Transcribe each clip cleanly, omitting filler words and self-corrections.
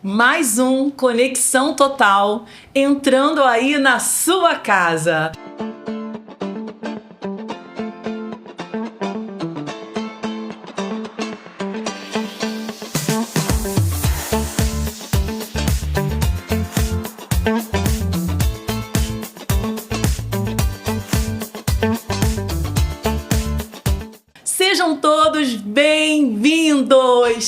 Mais um Conexão Total entrando aí na sua casa. Sejam todos bem-vindos!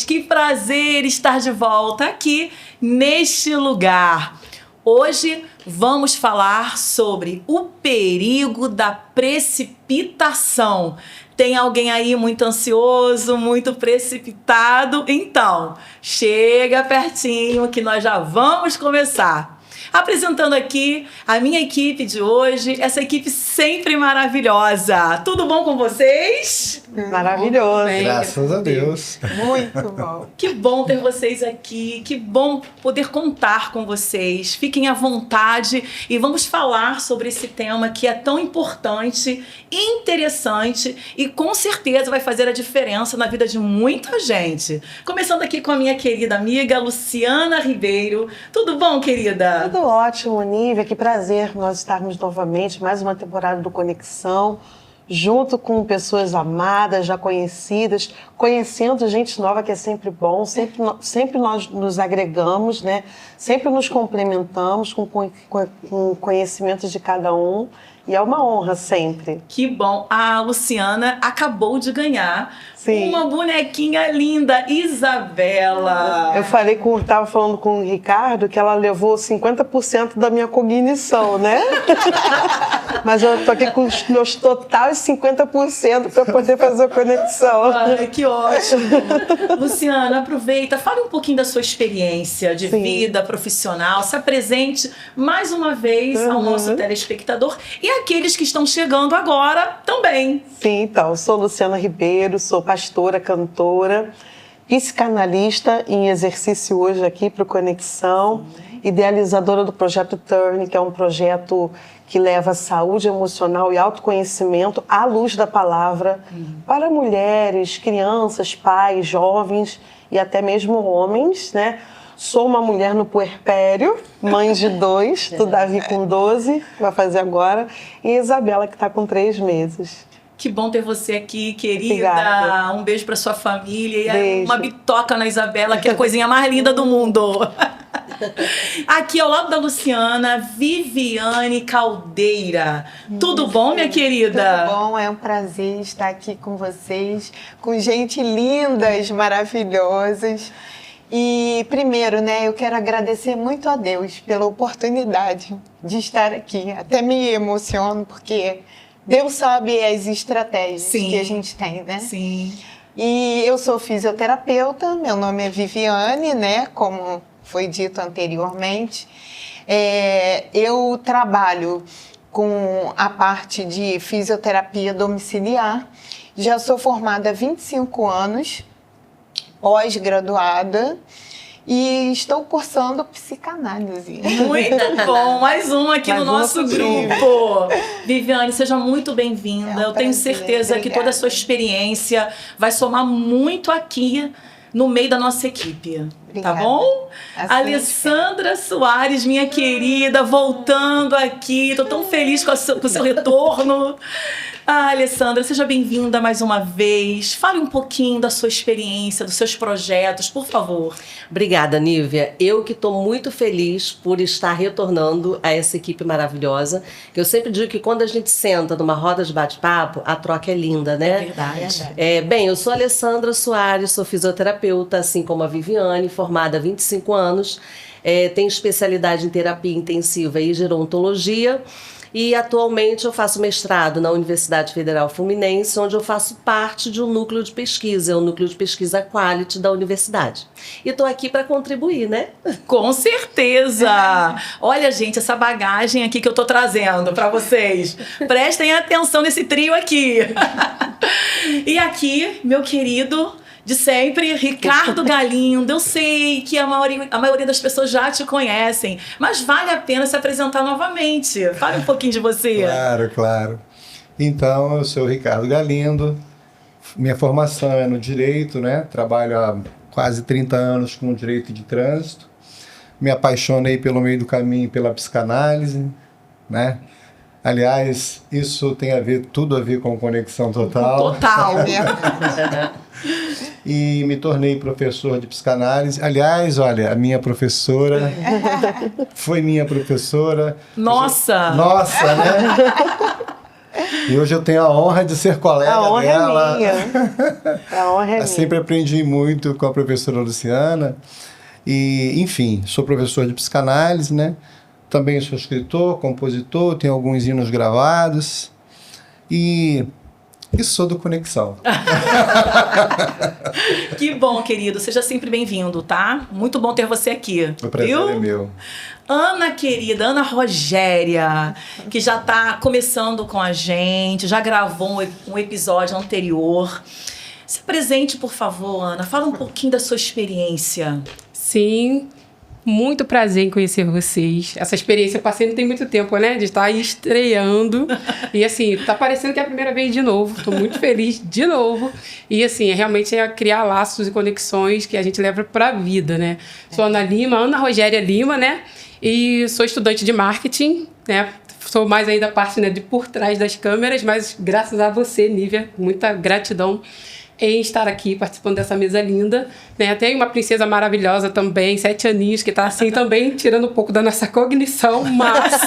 Que prazer estar de volta aqui neste lugar. Hoje vamos falar sobre o perigo da precipitação. Tem alguém aí muito ansioso, muito precipitado? Então, chega pertinho que nós já vamos começar. Apresentando aqui a minha equipe de hoje, essa equipe sempre maravilhosa. Tudo bom com vocês? Maravilhoso. Graças a Deus. Muito bom. Que bom ter vocês aqui, que bom poder contar com vocês. Fiquem à vontade e vamos falar sobre esse tema que é tão importante, interessante e com certeza vai fazer a diferença na vida de muita gente. Começando aqui com a minha querida amiga Luciana Ribeiro. Tudo bom, querida? Tudo ótimo, Nívia. Que prazer nós estarmos novamente, mais uma temporada do Conexão, junto com pessoas amadas, já conhecidas, conhecendo gente nova, que é sempre bom, sempre nós nos agregamos, né? Sempre nos complementamos com conhecimentos de cada um. E é uma honra sempre. Que bom. A Luciana acabou de ganhar uma bonequinha linda, Isabela. Eu estava falando com o Ricardo que ela levou 50% da minha cognição, né? Mas eu tô aqui com os meus totais 50% para poder fazer a conexão. Ai, que ótimo. Luciana, aproveita, fale um pouquinho da sua experiência de vida profissional, se apresente mais uma vez ao nosso telespectador e aqueles que estão chegando agora também. Sim, então, eu sou Luciana Ribeiro, sou pastora, cantora, psicanalista em exercício hoje aqui para o Conexão, idealizadora do projeto Turn, que é um projeto que leva saúde emocional e autoconhecimento à luz da palavra para mulheres, crianças, pais, jovens e até mesmo homens, né? Sou uma mulher no puerpério, mãe de 2, do Davi com 12, vai fazer agora, e a Isabela que está com 3 meses. Que bom ter você aqui, querida. Obrigada. Um beijo para sua família. Beijo. E uma bitoca na Isabela, que é a coisinha mais linda do mundo. Aqui ao lado da Luciana, Viviane Caldeira. Tudo bom, minha querida? Tudo bom, é um prazer estar aqui com vocês, com gente lindas, maravilhosas. E primeiro, né, eu quero agradecer muito a Deus pela oportunidade de estar aqui. Até me emociono porque Deus sabe as estratégias que a gente tem, né? Sim. E eu sou fisioterapeuta, meu nome é Viviane, né, como foi dito anteriormente. Eu trabalho com a parte de fisioterapia domiciliar. Já sou formada há 25 anos, pós-graduada, e estou cursando psicanálise. Muito bom, mais uma aqui no nosso grupo. Viviane, seja muito bem-vinda. Eu tenho certeza que toda a sua experiência vai somar muito aqui no meio da nossa equipe. Obrigada. Tá bom? Assim Alessandra Soares, minha querida, voltando aqui. Tô tão feliz com o seu retorno. Alessandra, seja bem-vinda mais uma vez. Fale um pouquinho da sua experiência, dos seus projetos, por favor. Obrigada, Nívia. Eu que estou muito feliz por estar retornando a essa equipe maravilhosa. Eu sempre digo que quando a gente senta numa roda de bate-papo, a troca é linda, né? É verdade. Bem, eu sou Alessandra Soares, sou fisioterapeuta, assim como a Viviane, formada há 25 anos. Tenho especialidade em terapia intensiva e gerontologia. E atualmente eu faço mestrado na Universidade Federal Fluminense, onde eu faço parte de um núcleo de pesquisa, o núcleo de pesquisa Quality da universidade. E estou aqui para contribuir, né? Com certeza! Olha, gente, essa bagagem aqui que eu tô trazendo para vocês. Prestem atenção nesse trio aqui. E aqui, meu querido de sempre, Ricardo Galindo. Eu sei que a maioria das pessoas já te conhecem, mas vale a pena se apresentar novamente. Fale um pouquinho de você. Claro. Então, eu sou o Ricardo Galindo. Minha formação é no direito, né? Trabalho há quase 30 anos com direito de trânsito. me apaixonei pelo meio do caminho pela psicanálise, né? Aliás, isso tem tudo a ver com Conexão Total. Total. E me tornei professor de psicanálise. Aliás, olha, a minha professora foi minha professora. Nossa! Nossa, né? E hoje eu tenho a honra de ser colega A honra dela. é minha. A honra é minha. Sempre aprendi muito com a professora Luciana. E, enfim, sou professor de psicanálise, né? Também sou escritor, compositor, tenho alguns hinos gravados. E sou do Conexão. Que bom, querido. Seja sempre bem-vindo, tá? Muito bom ter você aqui. O prazer viu? é meu. Ana querida, Ana Rogéria, que já está começando com a gente, já gravou um episódio anterior. Se apresente, por favor, Ana. Fala um pouquinho da sua experiência. Sim, muito prazer em conhecer vocês. Essa experiência eu passei não tem muito tempo, né? De estar aí estreando. E assim, tá parecendo que é a primeira vez de novo. Tô muito feliz de novo. E assim, realmente é criar laços e conexões que a gente leva pra vida, né? Sou Ana Rogéria Lima, né? E sou estudante de marketing, né? Sou mais aí da parte, né, de por trás das câmeras, mas graças a você, Nívia, muita gratidão em estar aqui participando dessa mesa linda, né? Tem uma princesa maravilhosa também, 7 aninhos, que está assim também tirando um pouco da nossa cognição, mas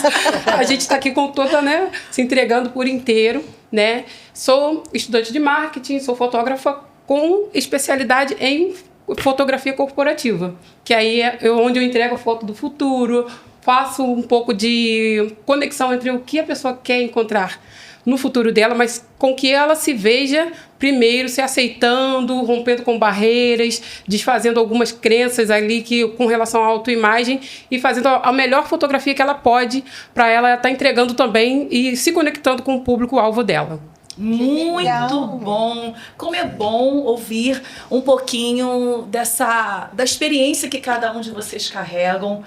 a gente está aqui com toda, né, se entregando por inteiro, né? Sou estudante de marketing, sou fotógrafa com especialidade em fotografia corporativa, que aí é onde eu entrego a foto do futuro, faço um pouco de conexão entre o que a pessoa quer encontrar no futuro dela, mas com que ela se veja primeiro se aceitando, rompendo com barreiras, desfazendo algumas crenças ali com relação à autoimagem e fazendo a melhor fotografia que ela pode para ela estar entregando também e se conectando com o público-alvo dela. Muito bom. Como é bom ouvir um pouquinho da experiência que cada um de vocês carregam,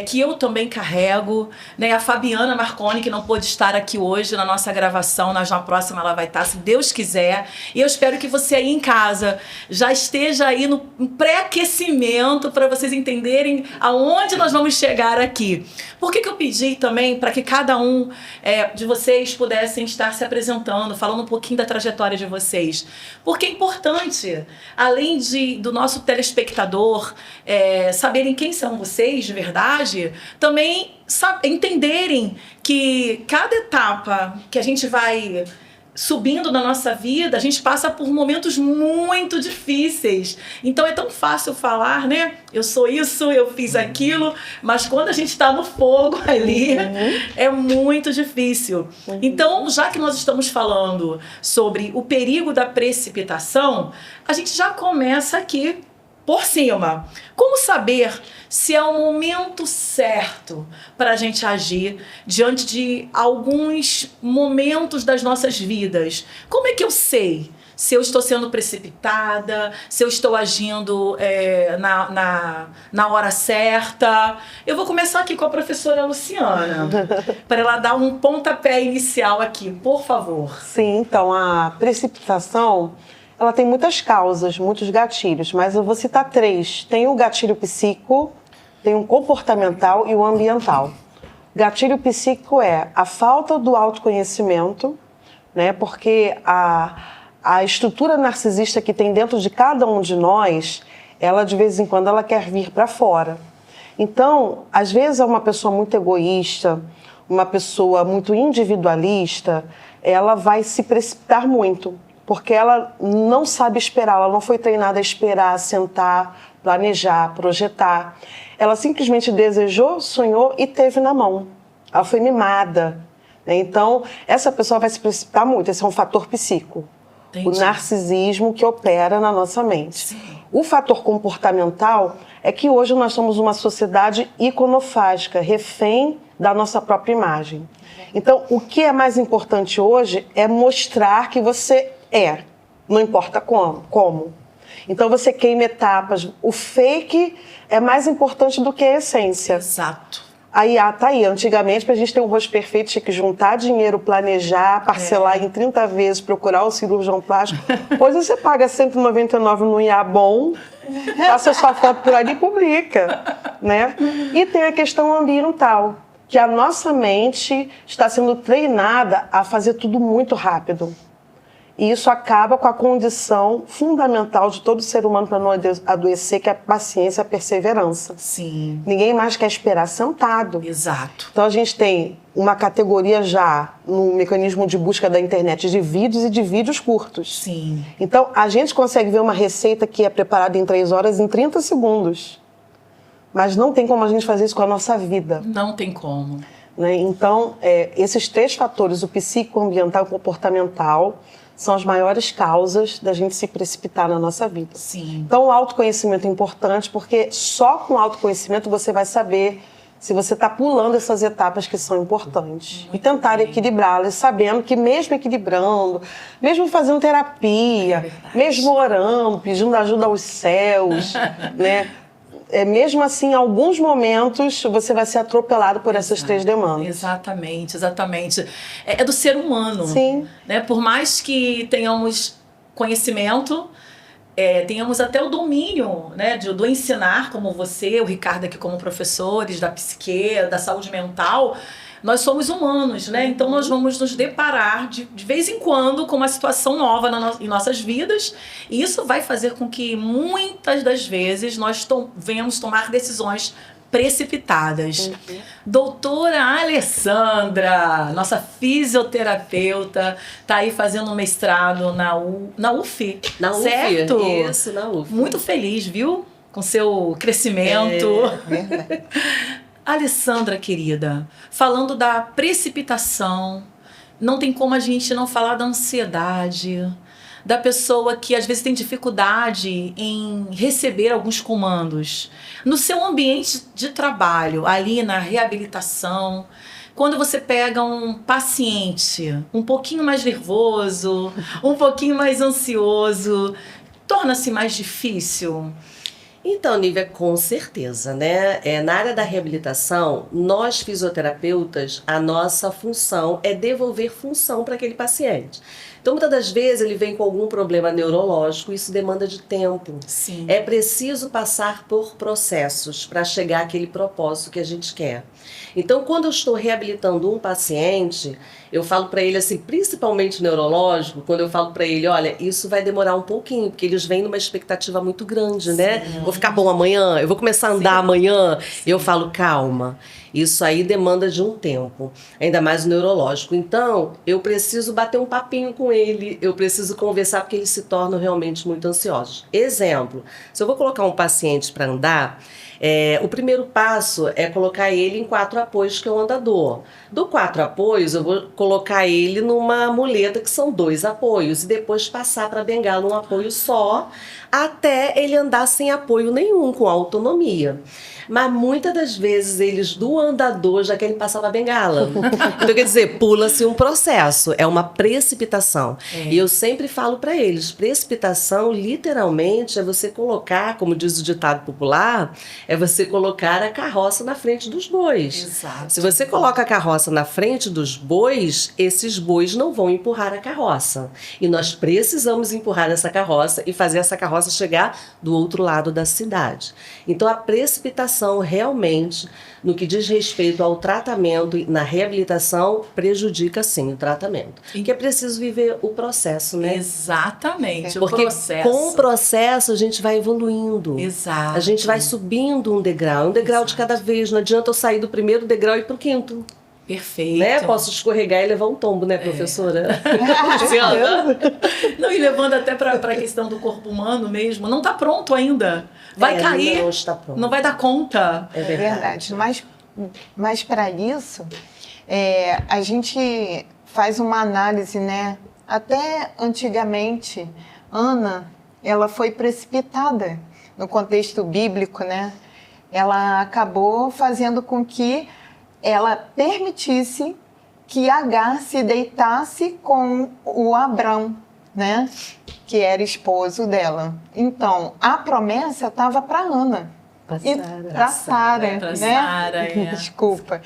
que eu também carrego, né? A Fabiana Marconi, que não pôde estar aqui hoje na nossa gravação, mas na próxima ela vai estar, se Deus quiser. E eu espero que você aí em casa já esteja aí no pré-aquecimento para vocês entenderem aonde nós vamos chegar aqui. Por que eu pedi também para que cada um de vocês pudessem estar se apresentando, falando um pouquinho da trajetória de vocês? Porque é importante, além do nosso telespectador saberem quem são vocês de verdade, também entenderem que cada etapa que a gente vai subindo na nossa vida, a gente passa por momentos muito difíceis. Então é tão fácil falar, né? Eu sou isso, eu fiz aquilo, mas quando a gente está no fogo ali, é muito difícil. Então, já que nós estamos falando sobre o perigo da precipitação, a gente já começa aqui por cima. Como saber se é o momento certo para a gente agir diante de alguns momentos das nossas vidas? Como é que eu sei se eu estou sendo precipitada, se eu estou agindo na hora certa? Eu vou começar aqui com a professora Luciana, para ela dar um pontapé inicial aqui, por favor. Sim, então a precipitação, ela tem muitas causas, muitos gatilhos, mas eu vou citar 3. Tem o gatilho psíquico, tem o comportamental e o ambiental. Gatilho psíquico é a falta do autoconhecimento, né? Porque a estrutura narcisista que tem dentro de cada um de nós, ela de vez em quando ela quer vir para fora. Então, às vezes é uma pessoa muito egoísta, uma pessoa muito individualista, ela vai se precipitar muito, porque ela não sabe esperar, ela não foi treinada a esperar, sentar, planejar, projetar. Ela simplesmente desejou, sonhou e teve na mão. Ela foi mimada, né? Então, essa pessoa vai se precipitar muito. Esse é um fator psíquico. Entendi. O narcisismo que opera na nossa mente. Sim. O fator comportamental é que hoje nós somos uma sociedade iconofágica, refém da nossa própria imagem. Então, o que é mais importante hoje é mostrar que você não importa como. Então você queima etapas. O fake é mais importante do que a essência. Exato. Aí, tá aí. Antigamente, para a gente ter um rosto perfeito, tinha que juntar dinheiro, planejar, parcelar em 30 vezes, procurar o cirurgião plástico. Hoje você paga R$199 no IA bom, passa sua foto por ali e publica, né? E tem a questão ambiental, que a nossa mente está sendo treinada a fazer tudo muito rápido. E isso acaba com a condição fundamental de todo ser humano para não adoecer, que é a paciência e a perseverança. Sim. Ninguém mais quer esperar sentado. Exato. Então a gente tem uma categoria já no mecanismo de busca da internet de vídeos e de vídeos curtos. Sim. Então a gente consegue ver uma receita que é preparada em 3 horas em 30 segundos. Mas não tem como a gente fazer isso com a nossa vida. Não tem como. Né? Então, esses 3 fatores, o psíquico, o ambiental e o comportamental, são as maiores causas da gente se precipitar na nossa vida. Sim. Então, o autoconhecimento é importante, porque só com o autoconhecimento você vai saber se você está pulando essas etapas que são importantes. E tentar equilibrá-las, sabendo que mesmo equilibrando, mesmo fazendo terapia, mesmo orando, pedindo ajuda aos céus, né? Mesmo assim, em alguns momentos, você vai ser atropelado por essas 3 demandas. Exatamente, exatamente. É do ser humano. Sim. Né? Por mais que tenhamos conhecimento, tenhamos até o domínio, né, do ensinar, como você, o Ricardo aqui como professores da psique, da saúde mental, nós somos humanos, né? Então nós vamos nos deparar de vez em quando com uma situação nova em nossas vidas, e isso vai fazer com que muitas das vezes nós venhamos tomar decisões precipitadas. Doutora Alessandra, nossa fisioterapeuta, tá aí fazendo um mestrado na UF. Na UF, certo? isso, na UF. Muito feliz, viu? Com seu crescimento. Verdade. Alessandra, querida, falando da precipitação, não tem como a gente não falar da ansiedade, da pessoa que às vezes tem dificuldade em receber alguns comandos. No seu ambiente de trabalho, ali na reabilitação, quando você pega um paciente um pouquinho mais nervoso, um pouquinho mais ansioso, torna-se mais difícil? Então, Nívia, com certeza, né? Na área da reabilitação, nós fisioterapeutas, a nossa função é devolver função para aquele paciente. Então, muitas das vezes ele vem com algum problema neurológico, isso demanda de tempo. Sim. É preciso passar por processos para chegar àquele propósito que a gente quer. Então, quando eu estou reabilitando um paciente, eu falo para ele assim, principalmente neurológico, quando eu falo para ele, olha, isso vai demorar um pouquinho, porque eles vêm numa expectativa muito grande, né? Vou ficar bom amanhã, eu vou começar a andar amanhã. Eu falo, calma, isso aí demanda de um tempo, ainda mais o neurológico. Então, eu preciso bater um papinho com ele, eu preciso conversar, porque eles se tornam realmente muito ansiosos. Exemplo, se eu vou colocar um paciente para andar, o primeiro passo é colocar ele em 4 apoios, que é o andador. Do 4 apoios, eu vou colocar ele numa muleta, que são 2 apoios, e depois passar para a bengala um apoio só, até ele andar sem apoio nenhum, com autonomia. Mas muitas das vezes eles do andador já querem passar para a bengala. Então, quer dizer, pula-se um processo, é uma precipitação. E eu sempre falo para eles, precipitação literalmente é você colocar, como diz o ditado popular, é você colocar a carroça na frente dos bois. Exato. Se você coloca a carroça na frente dos bois, esses bois não vão empurrar a carroça. E nós precisamos empurrar essa carroça e fazer essa carroça chegar do outro lado da cidade. Então, a precipitação realmente, no que diz respeito ao tratamento e na reabilitação, prejudica sim o tratamento. Porque é preciso viver o processo, né? Exatamente, Porque o processo. com o processo a gente vai evoluindo. Exato. A gente vai subindo um degrau de cada vez. Não adianta eu sair do primeiro degrau e ir pro 5º. Perfeito. Né? Posso escorregar e levar um tombo, né, professora? Não, e levando até para a questão do corpo humano mesmo, não está pronto ainda. Vai cair, não está pronto. não vai dar conta. É verdade. Mas para isso, a gente faz uma análise, né? Até antigamente, Ana, ela foi precipitada no contexto bíblico, né? Ela acabou fazendo com que ela permitisse que Agar se deitasse com o Abrão, né? Que era esposo dela. Então, a promessa estava para Ana, Para Sara, Pra né? Sara, é. Desculpa.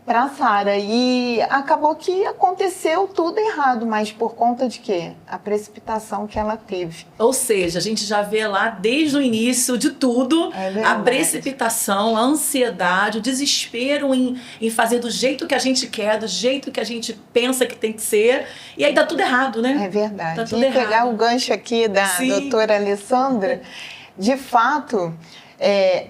Para Sara. E acabou que aconteceu tudo errado, mas por conta de quê? A precipitação que ela teve. Ou seja, a gente já vê lá desde o início de tudo É a verdade. precipitação, a ansiedade, o desespero em fazer do jeito que a gente quer, do jeito que a gente pensa que tem que ser, e aí dá tudo errado, né? É verdade. Tá tudo E pegar errado. o gancho aqui da Sim. doutora Alessandra, de fato,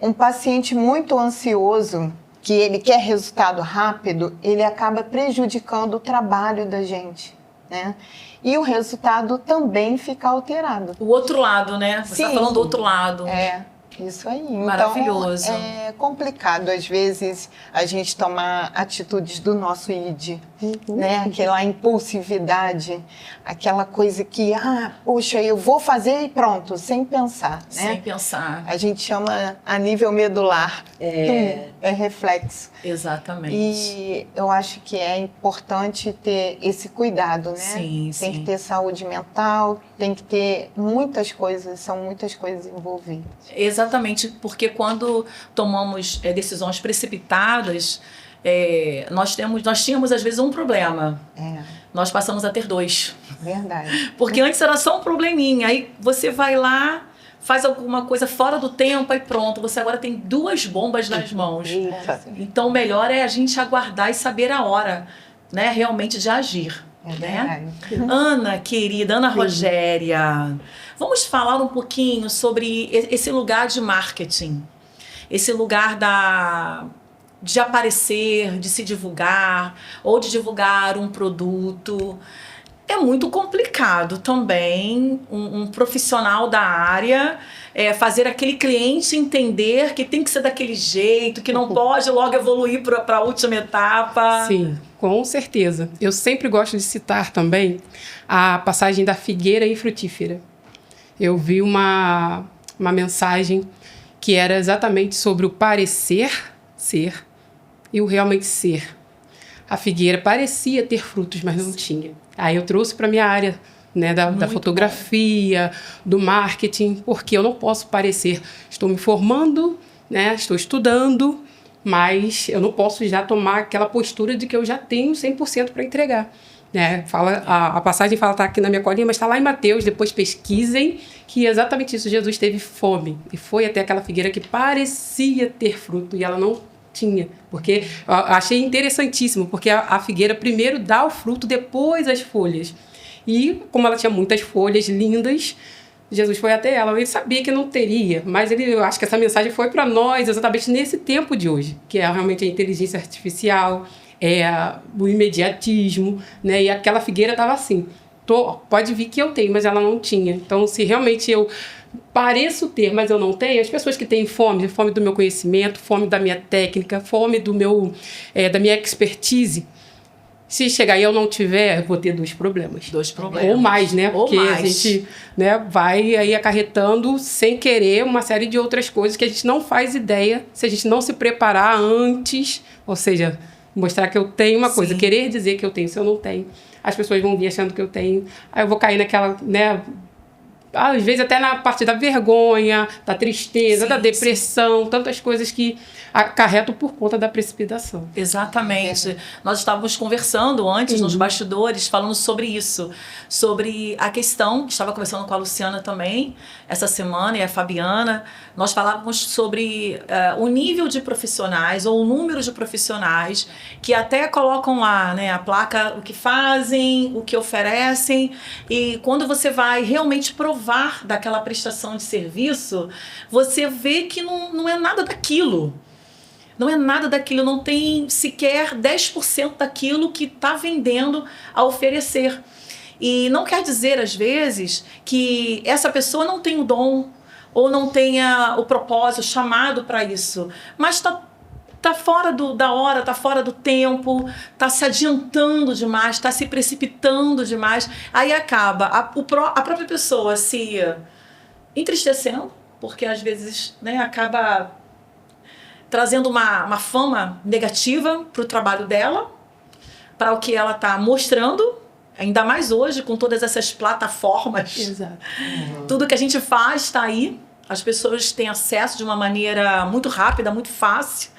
um paciente muito ansioso, que ele quer resultado rápido, ele acaba prejudicando o trabalho da gente, né? E o resultado também fica alterado. O outro lado, né? Você tá Sim. falando do outro lado. É, isso aí. Maravilhoso. Então, é complicado, às vezes, a gente tomar atitudes do nosso id, né? Aquela impulsividade, aquela coisa que, poxa, eu vou fazer e pronto, sem pensar, né? Sem pensar. A gente chama a nível medular. É reflexo. Exatamente. E eu acho que é importante ter esse cuidado, né? Sim, Tem sim. que ter saúde mental, tem que ter muitas coisas, são muitas coisas envolvidas. Exatamente, porque quando tomamos decisões precipitadas, nós tínhamos às vezes um problema. Nós passamos a ter 2. Verdade. Porque antes era só um probleminha. Aí você vai lá, faz alguma coisa fora do tempo e pronto. Você agora tem 2 bombas nas mãos. Eita. Então o melhor é a gente aguardar e saber a hora, né, realmente de agir. É Né? verdade. Ana, querida, Ana Rogéria, vamos falar um pouquinho sobre esse lugar de marketing. Esse lugar de aparecer, de se divulgar, ou de divulgar um produto. É muito complicado também um profissional da área fazer aquele cliente entender que tem que ser daquele jeito, que não pode logo evoluir para a última etapa. Sim, com certeza. Eu sempre gosto de citar também a passagem da figueira e frutífera. Eu vi uma mensagem que era exatamente sobre o parecer ser e o realmente ser. A figueira parecia ter frutos, mas não tinha. Aí eu trouxe para a minha área, né, da fotografia, do marketing, porque eu não posso parecer. Estou me formando, né, estou estudando, mas eu não posso já tomar aquela postura de que eu já tenho 100% para entregar. Né? A passagem fala, está aqui na minha colinha, mas está lá em Mateus, depois pesquisem, que é exatamente isso. Jesus teve fome e foi até aquela figueira que parecia ter fruto e ela não tinha, porque eu achei interessantíssimo, porque a figueira primeiro dá o fruto, depois as folhas. E como ela tinha muitas folhas lindas, Jesus foi até ela. Ele sabia que não teria, mas eu acho que essa mensagem foi para nós exatamente nesse tempo de hoje, que é realmente a inteligência artificial, o imediatismo, né? E aquela figueira estava assim, pode vir que eu tenho, mas ela não tinha. Então, se realmente eu pareço ter, mas eu não tenho, as pessoas que têm fome do meu conhecimento, fome da minha técnica, fome da minha expertise, se chegar e eu não tiver, eu vou ter 2 problemas. 2 problemas. Ou mais, né? Ou Porque mais. a gente, né, vai aí acarretando sem querer uma série de outras coisas que a gente não faz ideia se a gente não se preparar antes, ou seja, mostrar que eu tenho uma coisa, Sim. querer dizer que eu tenho se eu não tenho. As pessoas vão vir achando que eu tenho, aí eu vou cair naquela, né, às vezes até na parte da vergonha, da tristeza, Sim, da depressão, tantas coisas que acarretam por conta da precipitação. Exatamente. Nós estávamos conversando antes, nos bastidores, falando sobre isso. Sobre a questão, estava conversando com a Luciana também, essa semana, e a Fabiana. Nós falávamos sobre o nível de profissionais, ou o número de profissionais, que até colocam lá, né, a placa, o que fazem, o que oferecem. E quando você vai realmente provar daquela prestação de serviço, você vê que não é nada daquilo. Não é nada daquilo, não tem sequer 10% daquilo que está vendendo a oferecer. E não quer dizer, às vezes, que essa pessoa não tem o dom ou não tenha o propósito, o chamado para isso. Mas está fora da hora, está fora do tempo, está se adiantando demais, está se precipitando demais. Aí acaba a própria pessoa se entristecendo, porque às vezes, né, acaba trazendo uma fama negativa para o trabalho dela, para o que ela está mostrando, ainda mais hoje com todas essas plataformas. Exato. Tudo que a gente faz está aí, As pessoas têm acesso de uma maneira muito rápida, muito fácil.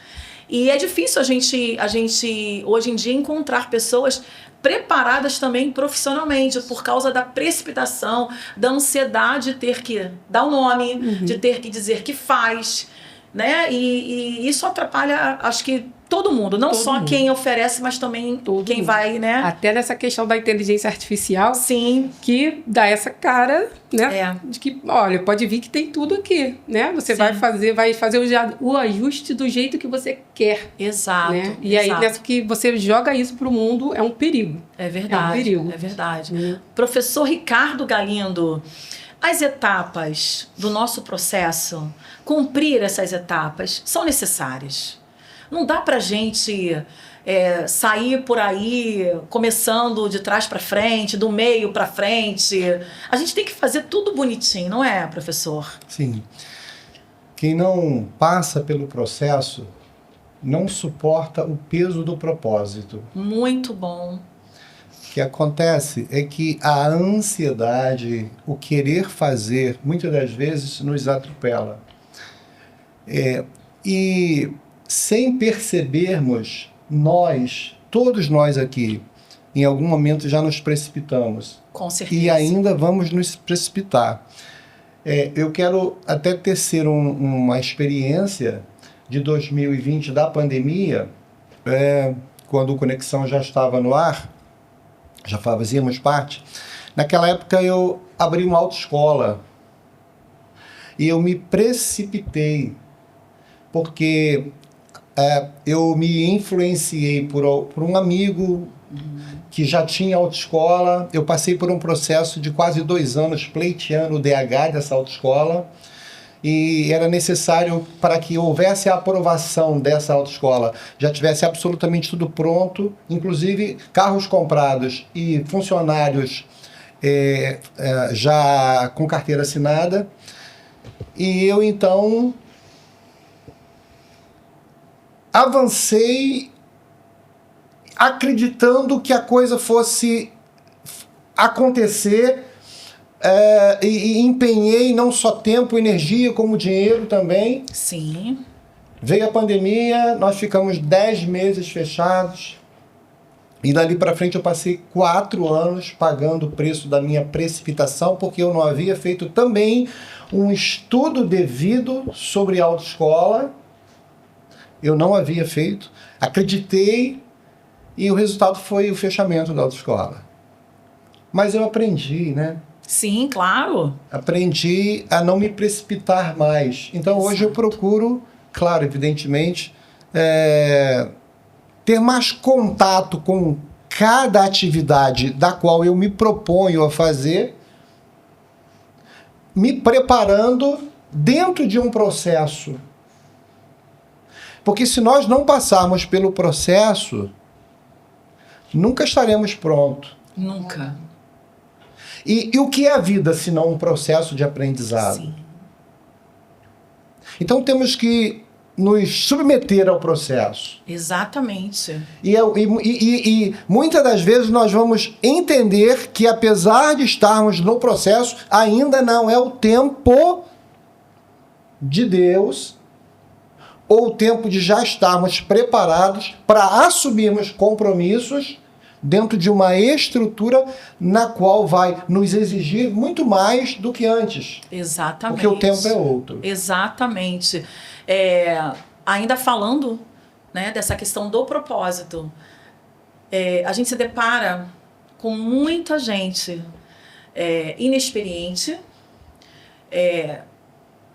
E é difícil a gente hoje em dia, encontrar pessoas preparadas também profissionalmente, por causa da precipitação, da ansiedade de ter que dar o nome, de ter que dizer que faz, né? E isso atrapalha, acho que todo mundo, não Todo só mundo. quem oferece, mas também Todo quem mundo. vai, né? Até nessa questão da inteligência artificial, Sim, que dá essa cara, né? É. De que, olha, pode vir que tem tudo aqui, né? Você Sim. vai fazer o ajuste do jeito que você quer, exato. né? E aí, exato. nessa que você joga isso pro mundo, é um perigo. É verdade, É um perigo. é verdade. Professor Ricardo Galindo, as etapas do nosso processo, cumprir essas etapas, são necessárias. Não dá pra gente sair por aí começando de trás para frente, do meio para frente. A gente tem que fazer tudo bonitinho, não é, professor? Sim. Quem não passa pelo processo não suporta o peso do propósito. Muito bom. O que acontece é que a ansiedade, o querer fazer, muitas das vezes nos atropela. E sem percebermos, todos nós aqui, em algum momento já nos precipitamos. Com certeza. E ainda vamos nos precipitar. Eu quero até tecer uma experiência de 2020 da pandemia, quando o Conexão já estava no ar, já fazíamos parte. Naquela época eu abri uma autoescola e eu me precipitei, porque eu me influenciei por um amigo que já tinha autoescola. Eu passei por um processo de quase 2 anos pleiteando o DH dessa autoescola, e era necessário, para que houvesse a aprovação dessa autoescola, já tivesse absolutamente tudo pronto, inclusive carros comprados e funcionários já com carteira assinada. E eu então avancei acreditando que a coisa fosse acontecer, e empenhei não só tempo, energia, como dinheiro também. Sim. Veio a pandemia, nós ficamos 10 meses fechados, e dali para frente eu passei 4 anos pagando o preço da minha precipitação, porque eu não havia feito também um estudo devido sobre autoescola. Eu não havia feito, acreditei, e o resultado foi o fechamento da autoescola. Mas eu aprendi, né? Sim, claro. Aprendi a não me precipitar mais. Então hoje eu procuro, claro, evidentemente, ter mais contato com cada atividade da qual eu me proponho a fazer, me preparando dentro de um processo. Porque se nós não passarmos pelo processo, nunca estaremos prontos. Nunca. E o que é a vida se não um processo de aprendizado? Sim. Então temos que nos submeter ao processo. Exatamente. E muitas das vezes nós vamos entender que, apesar de estarmos no processo, ainda não é o tempo de Deus, ou o tempo de já estarmos preparados para assumirmos compromissos dentro de uma estrutura na qual vai nos exigir muito mais do que antes. Exatamente. Porque o tempo é outro. Exatamente. Ainda falando, né, dessa questão do propósito, a gente se depara com muita gente inexperiente,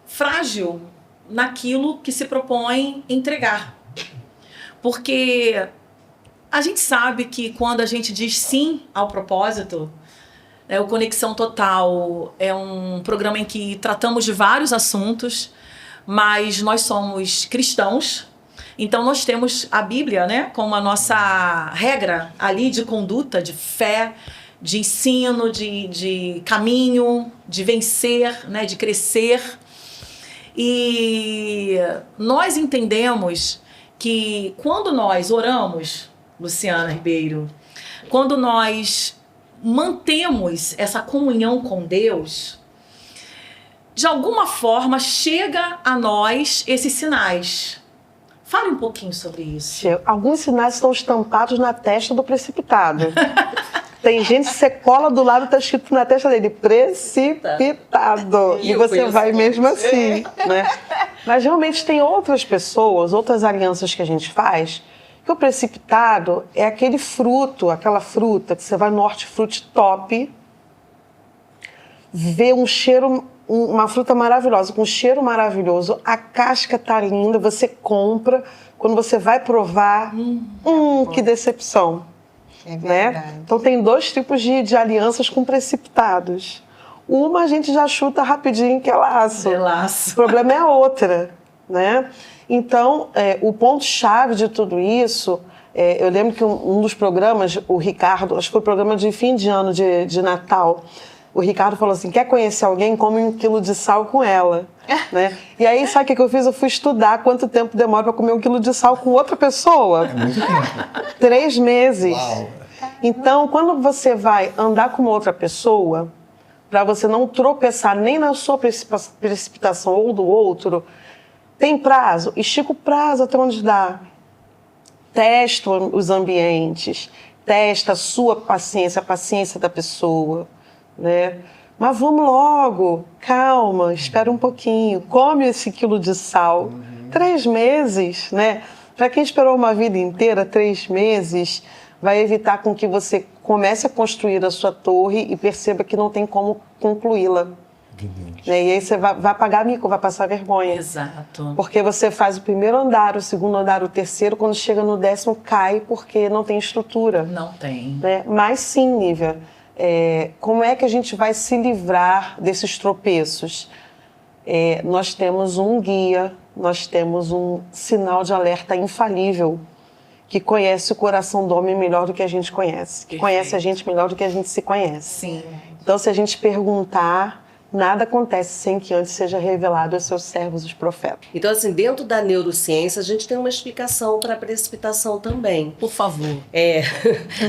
frágil naquilo que se propõe entregar. Porque a gente sabe que quando a gente diz sim ao propósito, o Conexão Total é um programa em que tratamos de vários assuntos, mas nós somos cristãos, então nós temos a Bíblia, né, como a nossa regra ali de conduta, de fé, de ensino, de caminho, de vencer, né, de crescer. E nós entendemos que quando nós oramos, Luciana Ribeiro, quando nós mantemos essa comunhão com Deus, de alguma forma, chega a nós esses sinais. Fale um pouquinho sobre isso. Alguns sinais estão estampados na testa do precipitado. Tem gente que você cola do lado e está escrito na testa dele, precipitado. E você vai mesmo assim, né? Mas realmente tem outras pessoas, outras alianças que a gente faz, que o precipitado é aquele fruto, aquela fruta que você vai no Hortifruti Top, vê um cheiro, uma fruta maravilhosa, com um cheiro maravilhoso, a casca tá linda, você compra, quando você vai provar, que decepção. É verdade. Né? Então tem dois tipos de alianças com precipitados. Uma a gente já chuta rapidinho que é laço. É laço. O problema é a outra, né? Então, o ponto-chave de tudo isso, eu lembro que um dos programas, o Ricardo, acho que foi o programa de fim de ano de Natal, o Ricardo falou assim, quer conhecer alguém? Come 1 quilo de sal com ela. Né? E aí, sabe o que eu fiz? Eu fui estudar quanto tempo demora para comer 1 quilo de sal com outra pessoa. É muito tempo. 3 meses. Uau. Então, quando você vai andar com uma outra pessoa, para você não tropeçar nem na sua precipitação ou do outro, tem prazo? Estica o prazo até onde dá. Testa os ambientes, testa a sua paciência, a paciência da pessoa, né? Mas vamos logo, calma, espera um pouquinho, come esse quilo de sal. 3 meses, né? Para quem esperou uma vida inteira, 3 meses vai evitar com que você comece a construir a sua torre e perceba que não tem como concluí-la. Né? E aí você vai pagar mico, vai passar vergonha. Exato. Porque você faz o primeiro andar, o segundo andar, o terceiro, quando chega no 10º cai porque não tem estrutura. Não tem. Né? Mas sim, Nívia, como é que a gente vai se livrar desses tropeços? Nós temos um guia, nós temos um sinal de alerta infalível que conhece o coração do homem melhor do que a gente conhece, que conhece a gente melhor do que a gente se conhece. Sim. Então, se a gente perguntar, nada acontece sem que antes seja revelado aos seus servos, os profetas. Então, assim, dentro da neurociência, a gente tem uma explicação para a precipitação também. Por favor.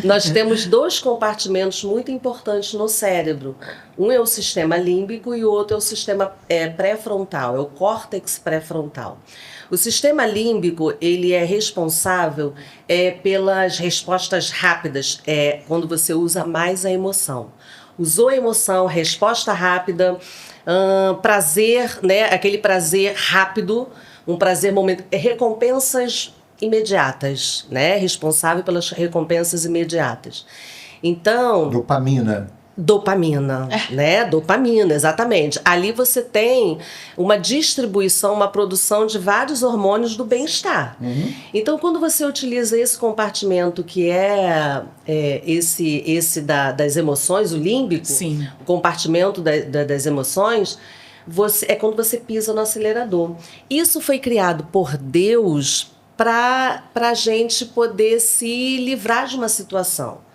Nós temos 2 compartimentos muito importantes no cérebro. Um é o sistema límbico e o outro é o sistema pré-frontal, é o córtex pré-frontal. O sistema límbico, ele é responsável pelas respostas rápidas, quando você usa mais a emoção. Usou a emoção, resposta rápida, prazer, né? Aquele prazer rápido, um prazer momentâneo, recompensas imediatas, né? Responsável pelas recompensas imediatas. Então... Dopamina, né? Dopamina, exatamente. Ali você tem uma distribuição, uma produção de vários hormônios do bem-estar. Então, quando você utiliza esse compartimento que esse das emoções, o límbico, Sim. o compartimento das emoções, é quando você pisa no acelerador. Isso foi criado por Deus para a gente poder se livrar de uma situação.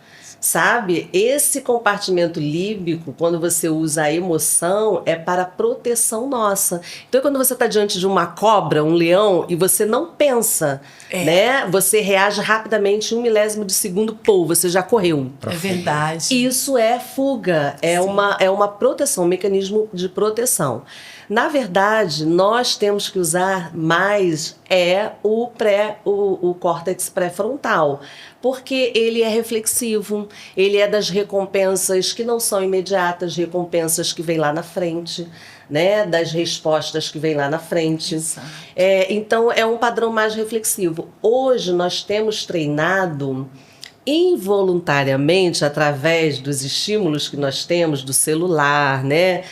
Sabe, esse compartimento límbico, quando você usa a emoção, é para proteção nossa. Então, quando você está diante de uma cobra, um leão, e você não pensa, né? Você reage rapidamente, em 1 milésimo de segundo, você já correu. É verdade. Isso é fuga, é uma proteção, um mecanismo de proteção. Na verdade, nós temos que usar mais o córtex pré-frontal, porque ele é reflexivo, ele é das recompensas que não são imediatas, recompensas que vêm lá na frente, né? Das respostas que vêm lá na frente. Então, é um padrão mais reflexivo. Hoje, nós temos treinado involuntariamente, através dos estímulos que nós temos do celular, né?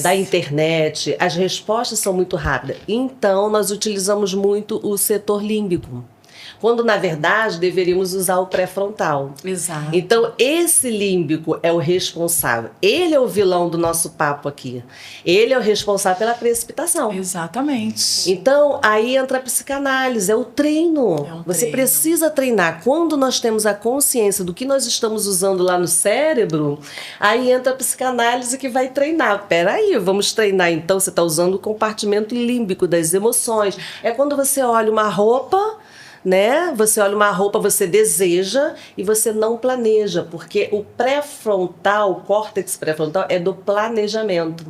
Da internet, as respostas são muito rápidas. Então, nós utilizamos muito o setor límbico, quando, na verdade, deveríamos usar o pré-frontal. Exato. Então, esse límbico é o responsável. Ele é o vilão do nosso papo aqui. Ele é o responsável pela precipitação. Exatamente. Então, aí entra a psicanálise, é o treino. Você treino. precisa treinar. Quando nós temos a consciência do que nós estamos usando lá no cérebro, aí entra a psicanálise que vai treinar. Peraí, vamos treinar. Então, você está usando o compartimento límbico das emoções. É quando você olha uma roupa, né? Você olha uma roupa, você deseja e você não planeja, porque o pré-frontal, o córtex pré-frontal é do planejamento.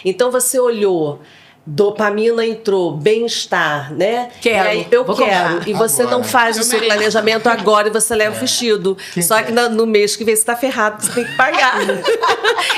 Então você olhou, dopamina entrou, bem-estar, né? Quero, E aí, eu vou quero. comprar. E você Agora. não faz o seu planejamento agora e você leva o vestido. Só que no mês que vem você tá ferrado, você tem que pagar.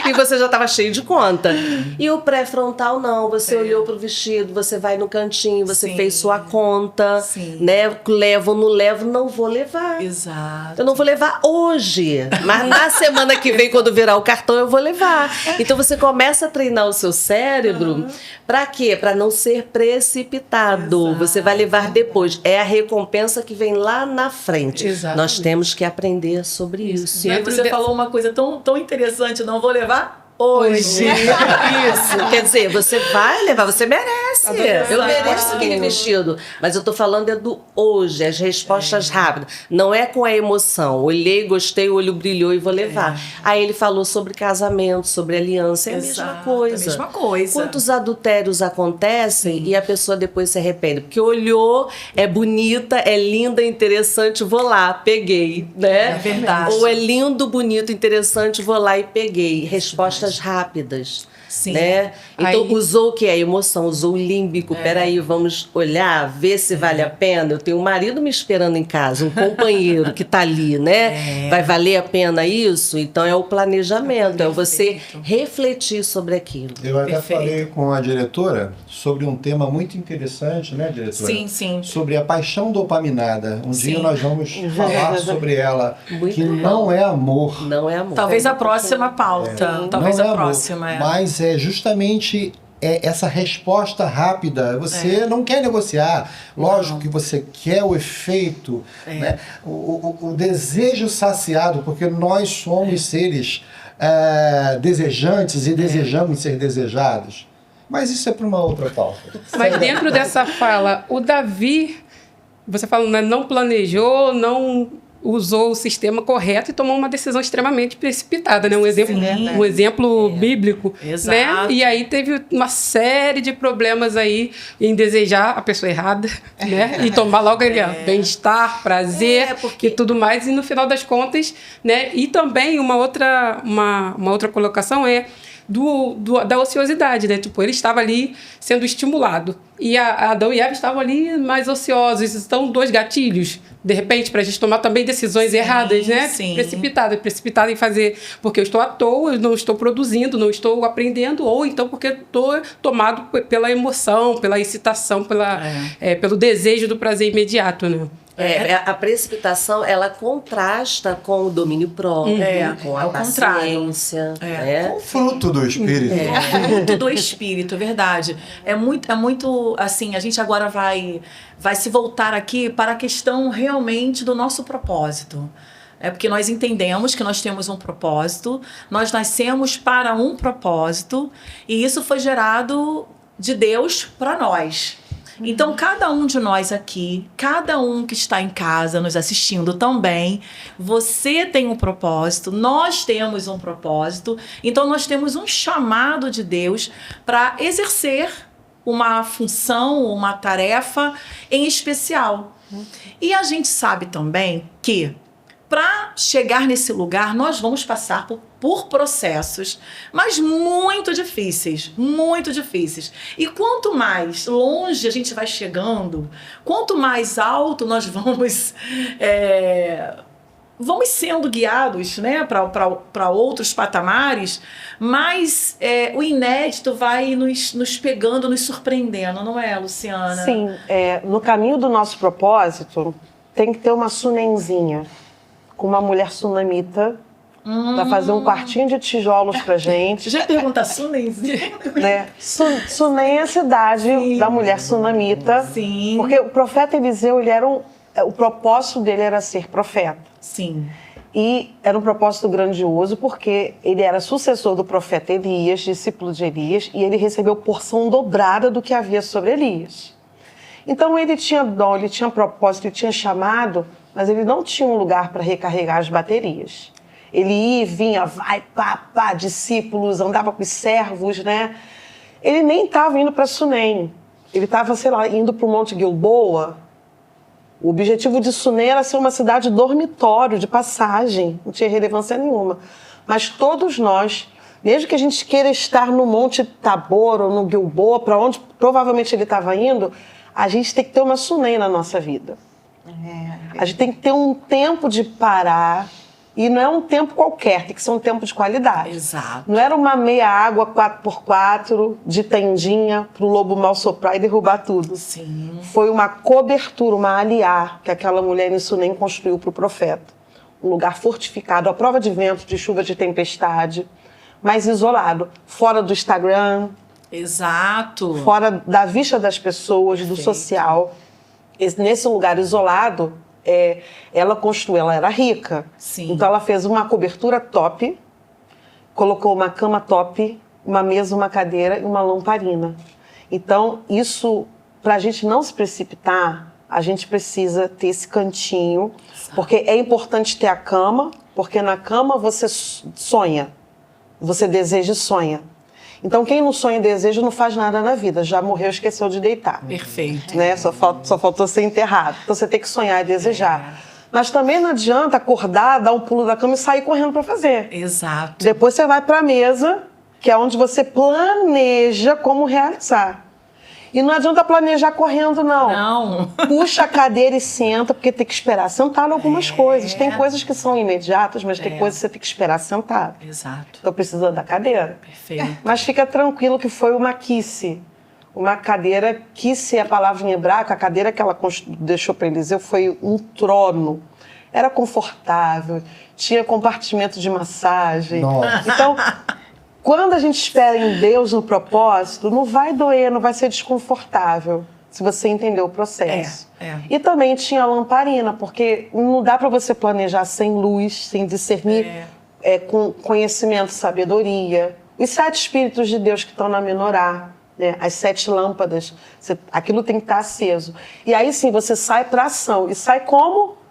E você já estava cheio de conta. E o pré-frontal não. Você olhou pro vestido, você vai no cantinho, você Sim. fez sua conta, Sim. né? Levo ou não levo, não vou levar. Exato. Eu não vou levar hoje, mas na semana que vem, quando virar o cartão, eu vou levar. Então você começa a treinar o seu cérebro. Para quê? Para não ser precipitado. Exato. Você vai levar depois. É a recompensa que vem lá na frente. Exatamente. Nós temos que aprender sobre isso. E aí você falou uma coisa tão interessante, não vou levar hoje. Isso. Quer dizer, você vai levar, você merece. Eu mereço aquele vestido. Mas eu tô falando é do hoje, as respostas rápidas. Não é com a emoção. Olhei, gostei, o olho brilhou e vou levar. Aí ele falou sobre casamento, sobre aliança. É a mesma Exato, coisa. a mesma coisa. Quantos adultérios acontecem e a pessoa depois se arrepende? Porque olhou, é bonita, é linda, interessante, vou lá, peguei, né? É verdade. Ou é lindo, bonito, interessante, vou lá e peguei. Respostas rápidas. Sim. Né? Então, Aí- usou o que? A emoção, usou o límbico. Peraí, vamos olhar, ver se vale a pena. Eu tenho um marido me esperando em casa, um companheiro que tá ali, né? Vai valer a pena isso? Então, é o planejamento, é você refletir sobre aquilo. Eu até Perfeito. falei com a diretora sobre um tema muito interessante, né, diretora? Sim, sim. Sobre a paixão dopaminada. Um dia Sim. nós vamos falar sobre ela, Muito que bom. não é amor. Não é amor. Talvez a próxima pauta. Talvez Não é a amor, próxima. Mas é justamente essa resposta rápida. Você não quer negociar. Lógico que você quer o efeito, né? O desejo saciado, porque nós somos seres desejantes e desejamos ser desejados. Mas isso é para uma outra pauta. Mas dentro dessa fala, o Davi, você falou, né, não planejou, não usou o sistema correto e tomou uma decisão extremamente precipitada, né? Um exemplo bíblico, Exato. né? E aí teve uma série de problemas aí em desejar a pessoa errada, né? E tomar logo ali, ó, bem-estar, prazer porque- e tudo mais. E no final das contas, né? E também uma outra colocação é da ociosidade, né? Tipo, ele estava ali sendo estimulado. E a Adão e Eva estavam ali mais ociosos. Então, dois gatilhos, de repente, para a gente tomar também decisões erradas, né? sim. Precipitada em fazer porque eu estou à toa, eu não estou produzindo, não estou aprendendo, ou então porque estou tomado pela emoção, pela excitação, pelo desejo do prazer imediato, né? A precipitação, ela contrasta com o domínio próprio, com é a o contrário. paciência. né? Fruto do espírito. Fruto do espírito, é verdade. É muito assim, a gente agora vai se voltar aqui para a questão realmente do nosso propósito. É porque nós entendemos que nós temos um propósito, nós nascemos para um propósito, e isso foi gerado de Deus para nós. Então, cada um de nós aqui, cada um que está em casa nos assistindo também, você tem um propósito, nós temos um propósito, então nós temos um chamado de Deus para exercer uma função, uma tarefa em especial. E a gente sabe também que para chegar nesse lugar, nós vamos passar por processos, mas muito difíceis, muito difíceis. E quanto mais longe a gente vai chegando, quanto mais alto nós vamos sendo guiados, né, para outros patamares, mais o inédito vai nos pegando, nos surpreendendo, não é, Luciana? Sim, no caminho do nosso propósito, tem que ter uma sunenzinha com uma mulher sunamita para fazer um quartinho de tijolos pra gente. Já pergunta Sunenzinha? Né? Sunem é a cidade da mulher sunamita. Sim. Porque o profeta Eliseu, o propósito dele era ser profeta. Sim. E era um propósito grandioso, porque ele era sucessor do profeta Elias, discípulo de Elias, e ele recebeu porção dobrada do que havia sobre Elias. Então ele tinha dom, ele tinha propósito, ele tinha chamado, mas ele não tinha um lugar para recarregar as baterias. Ele ia e vinha, discípulos, andava com os servos, né? Ele nem estava indo para Sunem. Ele estava, indo para o Monte Gilboa. O objetivo de Sunem era ser uma cidade dormitório, de passagem. Não tinha relevância nenhuma. Mas todos nós Mesmo que a gente queira estar no Monte Tabor ou no Gilboa, para onde provavelmente ele estava indo, a gente tem que ter uma Sunem na nossa vida. A gente tem que ter um tempo de parar, e não é um tempo qualquer, tem que ser um tempo de qualidade. Exato. Não era uma meia água 4x4 de tendinha para o lobo mal soprar e derrubar tudo. Sim. Foi uma cobertura, uma aliar que aquela mulher em Sunem construiu para o profeta. Um lugar fortificado, à prova de vento, de chuva, de tempestade, mas isolado, fora do Instagram, Exato. fora da vista das pessoas, do social. Nesse lugar isolado, ela construiu, ela era rica. Sim. Então ela fez uma cobertura top, colocou uma cama top, uma mesa, uma cadeira e uma lamparina. Então isso, para a gente não se precipitar, a gente precisa ter esse cantinho, porque é importante ter a cama, porque na cama você sonha, você deseja e sonha. Então quem não sonha e deseja não faz nada na vida, já morreu, esqueceu de deitar. Perfeito. Né? Só faltou ser enterrado. Então você tem que sonhar e desejar. Mas também não adianta acordar, dar um pulo da cama e sair correndo para fazer. Exato. Depois você vai para a mesa, que é onde você planeja como realizar. E não adianta planejar correndo, não. Não. Puxa a cadeira e senta, porque tem que esperar sentado algumas coisas. Tem coisas que são imediatas, mas tem coisas que você tem que esperar sentado. Exato. Então precisa da cadeira. Perfeito. Mas fica tranquilo que foi uma kisse. Uma cadeira, kisse é a palavra em hebraico, a cadeira que ela deixou para Eliseu foi um trono. Era confortável, tinha compartimento de massagem. Nossa. Então, quando a gente espera em Deus no propósito, não vai doer, não vai ser desconfortável, se você entender o processo. E também tinha a lamparina, porque não dá para você planejar sem luz, sem discernir com conhecimento, sabedoria. Os 7 Espíritos de Deus que estão na menorá, né? As 7 lâmpadas, aquilo tem que estar aceso. E aí sim, você sai para ação. E sai como?